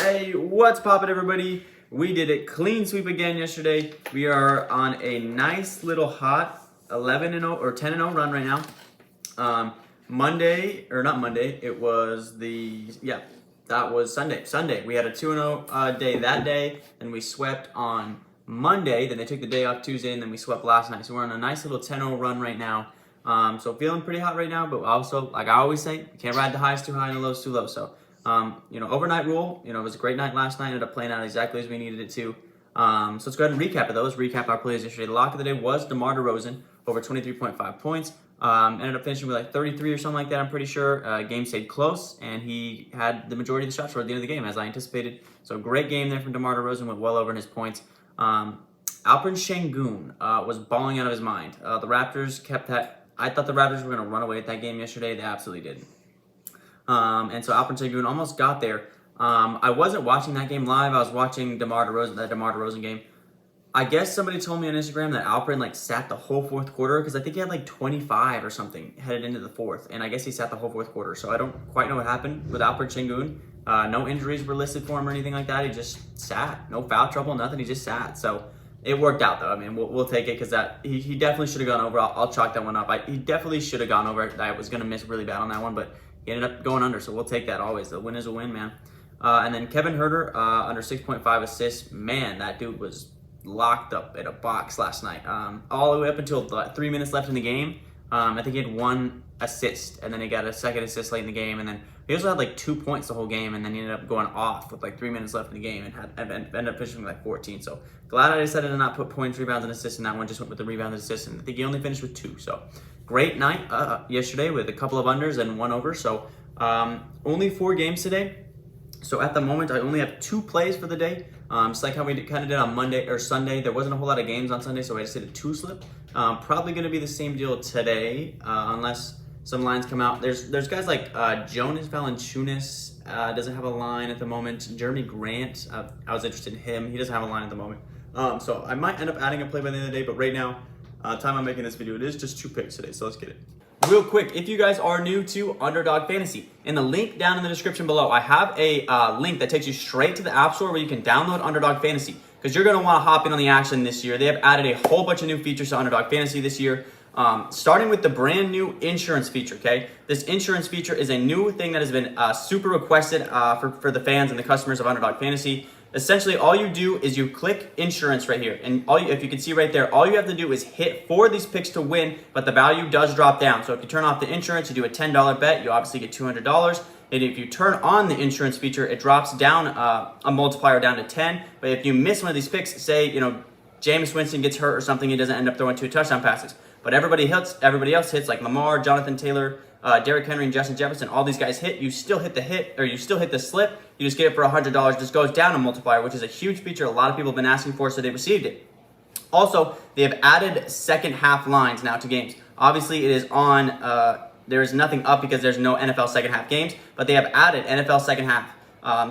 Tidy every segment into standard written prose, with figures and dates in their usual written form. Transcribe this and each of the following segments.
Hey, what's poppin', everybody? We did it clean sweep again yesterday. We are on a nice little hot 11-0 or 10-0 run right now. Monday, or not Monday, it was that was Sunday. Sunday, we had a 2-0 day that day, and we swept on Monday. Then they took the day off Tuesday, and then we swept last night. So we're on a nice little 10-0 run right now. So feeling pretty hot right now, but also, like I always say, you can't ride the highs too high and the lows too low. So, overnight rule, it was a great night last night. Ended up playing out exactly as we needed it to. So let's go ahead and recap of those. Recap our plays yesterday. The lock of the day was DeMar DeRozan, over 23.5 points. Ended up finishing with like 33 or something like that, I'm pretty sure. Game stayed close, and he had the majority of the shots toward the end of the game, as I anticipated. So great game there from DeMar DeRozan, went well over in his points. Alperen Sengun was balling out of his mind. The Raptors kept that. I thought the Raptors were going to run away with that game yesterday. They absolutely did. And so Alperen Sengun almost got there. I wasn't watching that game live. I was watching that DeMar DeRozan game. I guess somebody told me on Instagram that Alperen sat the whole fourth quarter, because I think he had 25 or something headed into the fourth, and I guess he sat the whole fourth quarter. So I don't quite know what happened with Alperen Sengun. No injuries were listed for him or anything like that. He just sat. No foul trouble, nothing. He just sat. So it worked out, though. I mean, we'll take it, because he definitely should have gone over. I'll chalk that one up. He definitely should have gone over. I was going to miss really bad on that one, but he ended up going under, so we'll take that always. The win is a win, man. And then Kevin Huerter, under 6.5 assists. Man, that dude was locked up in a box last night. All the way up until 3 minutes left in the game. I think he had one assist, and then he got a second assist late in the game, and then he also had 2 points the whole game, and then he ended up going off with 3 minutes left in the game and ended up finishing with 14. So glad I decided to not put points, rebounds, and assists in that one. Just went with the rebounds and assists, and I think he only finished with 2. So great night yesterday with a couple of unders and one over. So only 4 games today. So at the moment, I only have 2 plays for the day. Just like how we kind of did on Monday or Sunday. There wasn't a whole lot of games on Sunday, so I just did a 2 slip. Probably going to be the same deal today, unless some lines come out. There's guys like Jonas Valanciunas doesn't have a line at the moment. Jeremy Grant, I was interested in him. He doesn't have a line at the moment. So I might end up adding a play by the end of the day, but right now, time I'm making this video, it is just 2 picks today, so let's get it. Real quick, if you guys are new to Underdog Fantasy, in the link down in the description below, I have a link that takes you straight to the App Store where you can download Underdog Fantasy, because you're going to want to hop in on the action this year. They have added a whole bunch of new features to Underdog Fantasy this year, starting with the brand new insurance feature, okay? This insurance feature is a new thing that has been super requested for the fans and the customers of Underdog Fantasy. Essentially, all you do is you click insurance right here, and if you can see right there, all you have to do is hit 4 of these picks to win, but the value does drop down. So if you turn off the insurance, you do a $10 bet, you obviously get $200. And if you turn on the insurance feature, it drops down a multiplier down to 10. But if you miss one of these picks, say Jameis Winston gets hurt or something, he doesn't end up throwing 2 touchdown passes. But everybody else hits, like Lamar, Jonathan Taylor, Derrick Henry, and Justin Jefferson. All these guys hit. You still hit the slip. You just get it for $100. Just goes down a multiplier, which is a huge feature a lot of people have been asking for, so they received it. Also, they have added second half lines now to games. Obviously, it is on. There is nothing up because there's no NFL second half games, but they have added NFL second half.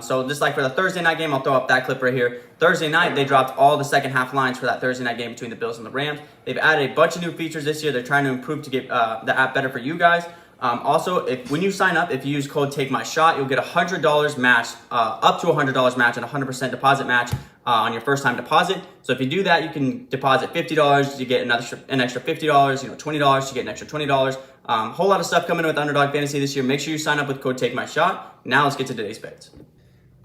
So just like for the Thursday night game, I'll throw up that clip right here. Thursday night, they dropped all the second half lines for that Thursday night game between the Bills and the Rams. They've added a bunch of new features this year. They're trying to improve to get the app better for you guys. Also, when you sign up, if you use code TAKEMYSHOT, you'll get $100 match, up to $100 match and 100% deposit match on your first time deposit. So if you do that, you can deposit $50, you get an extra $50, $20, you get an extra $20. Whole lot of stuff coming with Underdog Fantasy this year. Make sure you sign up with code TAKEMYSHOT. Now let's get to today's bets.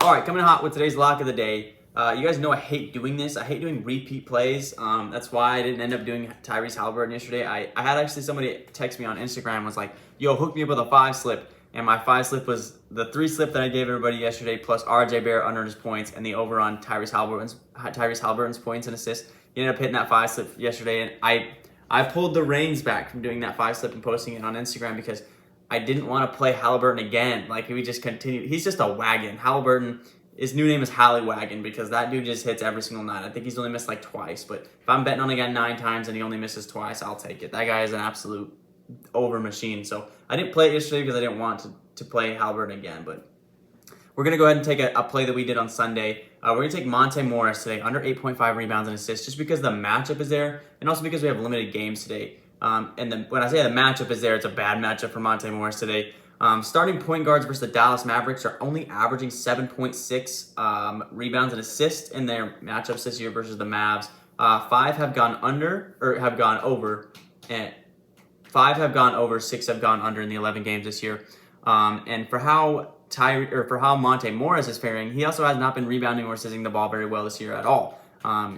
All right, coming hot with today's lock of the day. You guys know I hate doing this. I hate doing repeat plays. That's why I didn't end up doing Tyrese Halliburton yesterday. I had actually somebody text me on Instagram and was like, yo, hook me up with a 5 slip. And my 5 slip was the 3 slip that I gave everybody yesterday, plus RJ Barrett under his points and the over on Tyrese Halliburton's points and assists. He ended up hitting that 5 slip yesterday, and I pulled the reins back from doing that 5 slip and posting it on Instagram because I didn't want to play Halliburton again. We just continued. He's just a wagon. Halliburton, his new name is Halliwagon because that dude just hits every single night. I think he's only missed twice, but if I'm betting on a guy 9 times and he only misses twice, I'll take it. That guy is an absolute over machine. So I didn't play it yesterday because I didn't want to play Halliburton again, but we're going to go ahead and take a play that we did on Sunday. We're going to take Monte Morris today, under 8.5 rebounds and assists, just because the matchup is there, and also because we have limited games today. And then when I say the matchup is there, it's a bad matchup for Monte Morris today. Starting point guards versus the Dallas Mavericks are only averaging 7.6 rebounds and assists in their matchups this year versus the Mavs. 5 have gone under, or have gone over, and 5 have gone over, 6 have gone under in the 11 games this year. And for how Monte Morris is faring, he also has not been rebounding or assisting the ball very well this year at all.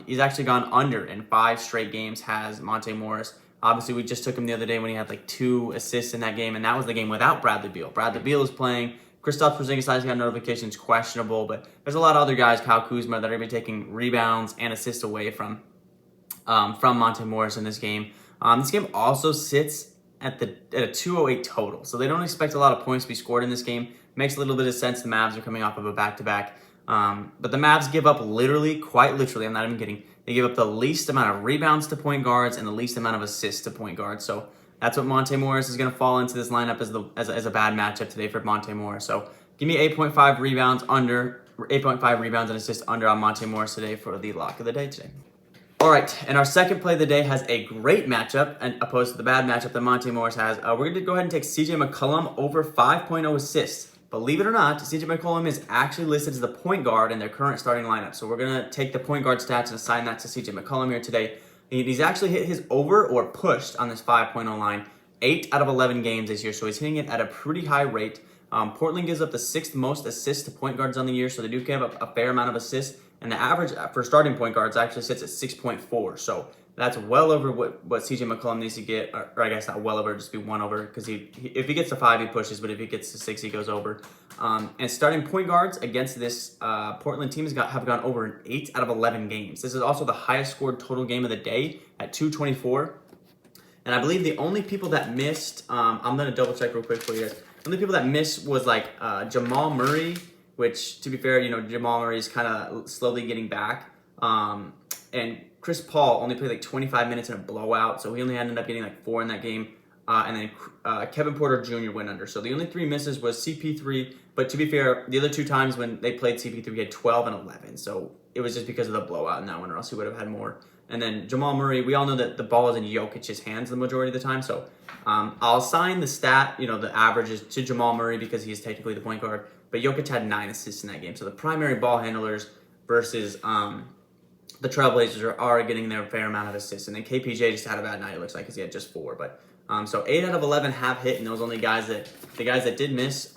He's actually gone under in 5 straight games, has Monte Morris. Obviously, we just took him the other day when he had like 2 assists in that game, and that was the game without Bradley Beal. Bradley Beal is playing. Kristaps Porzingis has got notifications, questionable, but there's a lot of other guys, Kyle Kuzma, that are going to be taking rebounds and assists away from Monte Morris in this game. This game also sits at a 208 total, so they don't expect a lot of points to be scored in this game. Makes a little bit of sense. The Mavs are coming off of a back-to-back. But the Mavs give up quite literally, I'm not even kidding, they give up the least amount of rebounds to point guards and the least amount of assists to point guards. So that's what Monte Morris is going to fall into this lineup as a bad matchup today for Monte Morris. So give me 8.5 rebounds and assists under on Monte Morris today for the lock of the day today. All right, and our second play of the day has a great matchup, and opposed to the bad matchup that Monte Morris has. We're going to go ahead and take CJ McCollum over 5.0 assists. Believe it or not, CJ McCollum is actually listed as the point guard in their current starting lineup. So we're going to take the point guard stats and assign that to CJ McCollum here today. He's actually hit his over or pushed on this 5.0 line 8 out of 11 games this year. So he's hitting it at a pretty high rate. Portland gives up the 6th most assists to point guards on the year. So they do give up a fair amount of assists. And the average for starting point guards actually sits at 6.4. So that's well over what CJ McCollum needs to get, or I guess not well over, just be 1 over, because if he gets to 5, he pushes, but if he gets to 6, he goes over. And starting point guards against this Portland team have gone over in 8 out of 11 games. This is also the highest scored total game of the day at 224. And I believe the only people that missed, I'm going to double check real quick for you guys. The only people that missed was like Jamal Murray, which, to be fair, Jamal Murray is kind of slowly getting back. And Chris Paul only played like 25 minutes in a blowout, so he only ended up getting like 4 in that game. And then Kevin Porter Jr. went under. So the only 3 misses was CP3, but to be fair, the other 2 times when they played CP3, he had 12 and 11. So it was just because of the blowout in that one, or else he would have had more. And then Jamal Murray, we all know that the ball is in Jokic's hands the majority of the time. So I'll assign the stat, the averages to Jamal Murray because he's technically the point guard. But Jokic had 9 assists in that game. So the primary ball handlers versus the Trailblazers are getting their fair amount of assists. And then KPJ just had a bad night, it looks like, because he had just 4. But so 8 out of 11 have hit, and those only the guys that did miss,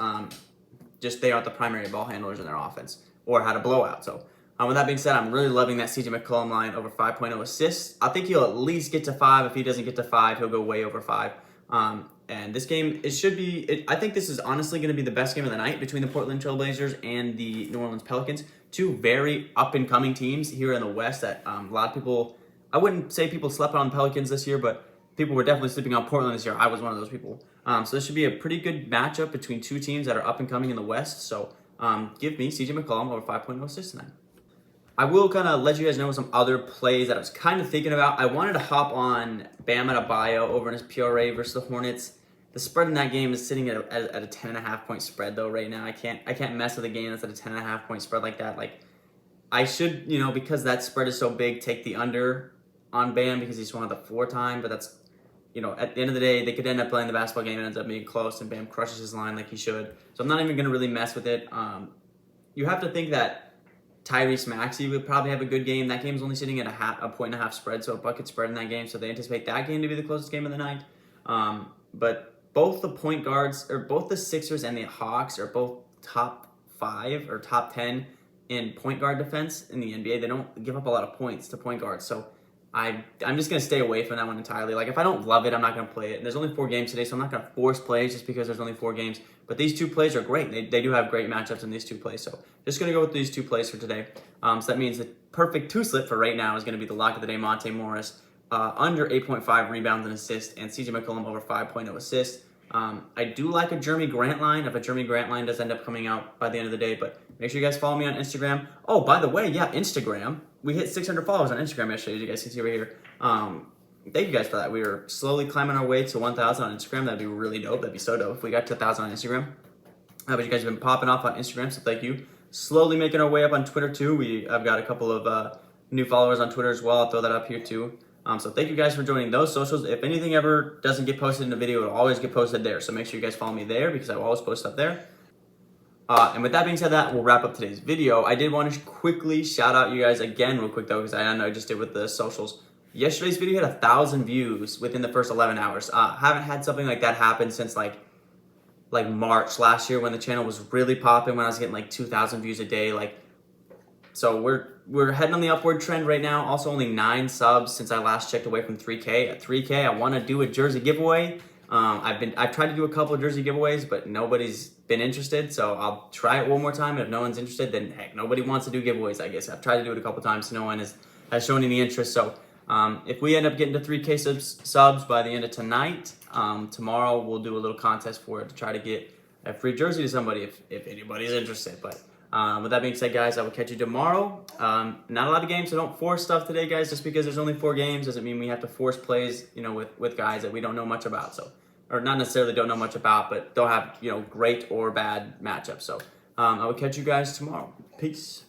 just they aren't the primary ball handlers in their offense or had a blowout. So with that being said, I'm really loving that CJ McCollum line over 5.0 assists. I think he'll at least get to 5. If he doesn't get to 5, he'll go way over 5. And this game, I think this is honestly going to be the best game of the night between the Portland Trailblazers and the New Orleans Pelicans. 2 very up-and-coming teams here in the West that a lot of people, I wouldn't say people slept on Pelicans this year, but people were definitely sleeping on Portland this year. I was one of those people. So this should be a pretty good matchup between 2 teams that are up-and-coming in the West. So give me CJ McCollum over 5.0 assists tonight. I will kind of let you guys know some other plays that I was kind of thinking about. I wanted to hop on Bam Adebayo over in his PRA versus the Hornets. The spread in that game is sitting at a 10.5 point spread though right now. I can't mess with a game that's at a 10.5 point spread like that. Like I should, because that spread is so big, take the under on Bam because he's one of the 4 time. But that's, at the end of the day, they could end up playing the basketball game and ends up being close, and Bam crushes his line like he should. So I'm not even gonna really mess with it. You have to think that Tyrese Maxey would probably have a good game. That game's only sitting at a 1.5 spread, so a bucket spread in that game. So they anticipate that game to be the closest game of the night. But both the point guards, or both the Sixers and the Hawks, are both top 5 or top 10 in point guard defense in the NBA. They don't give up a lot of points to point guards. So I'm just going to stay away from that one entirely. Like, if I don't love it, I'm not going to play it. And there's only 4 games today, so I'm not going to force plays just because there's only 4 games. But these 2 plays are great. They do have great matchups in these 2 plays. So just going to go with these 2 plays for today. So that means the perfect 2-slip for right now is going to be the lock of the day, Monte Morris, under 8.5 rebounds and assists, and CJ McCollum over 5.0 assists. I do like a Jeremy Grant line if a Jeremy Grant line does end up coming out by the end of the day. But make sure you guys follow me on Instagram. Oh, by the way, yeah, Instagram. We hit 600 followers on Instagram yesterday, as you guys can see right here. Thank you guys for that. We are slowly climbing our way to 1,000 on Instagram. That'd be really dope. That'd be so dope if we got to 1,000 on Instagram. But you guys have been popping off on Instagram, so thank you. Slowly making our way up on Twitter too. I've got a couple of new followers on Twitter as well. I'll throw that up here too. So thank you guys for joining those socials. If anything ever doesn't get posted in the video, it'll always get posted there. So make sure you guys follow me there because I will always post stuff there. And with that being said, that will wrap up today's video. I did want to quickly shout out you guys again real quick though, because I know I just did with the socials. Yesterday's video had 1,000 views within the first 11 hours. Haven't had something like that happen since like March last year when the channel was really popping, when I was getting like 2,000 views a day. So we're heading on the upward trend right now. Also only 9 subs since I last checked, away from 3K. At 3K, I want to do a jersey giveaway. I've tried to do a couple of jersey giveaways, but nobody's been interested. So I'll try it one more time. And if no one's interested, then heck, nobody wants to do giveaways, I guess. I've tried to do it a couple times. No one has shown any interest. So if we end up getting to 3K subs by the end of tonight, tomorrow we'll do a little contest for it to try to get a free jersey to somebody if anybody's interested. But with that being said, guys, I will catch you tomorrow. Not a lot of games, so don't force stuff today, guys. Just because there's only 4 games doesn't mean we have to force plays, with guys that we don't know much about. So, or not necessarily don't know much about, but don't have, great or bad matchups. So I will catch you guys tomorrow. Peace.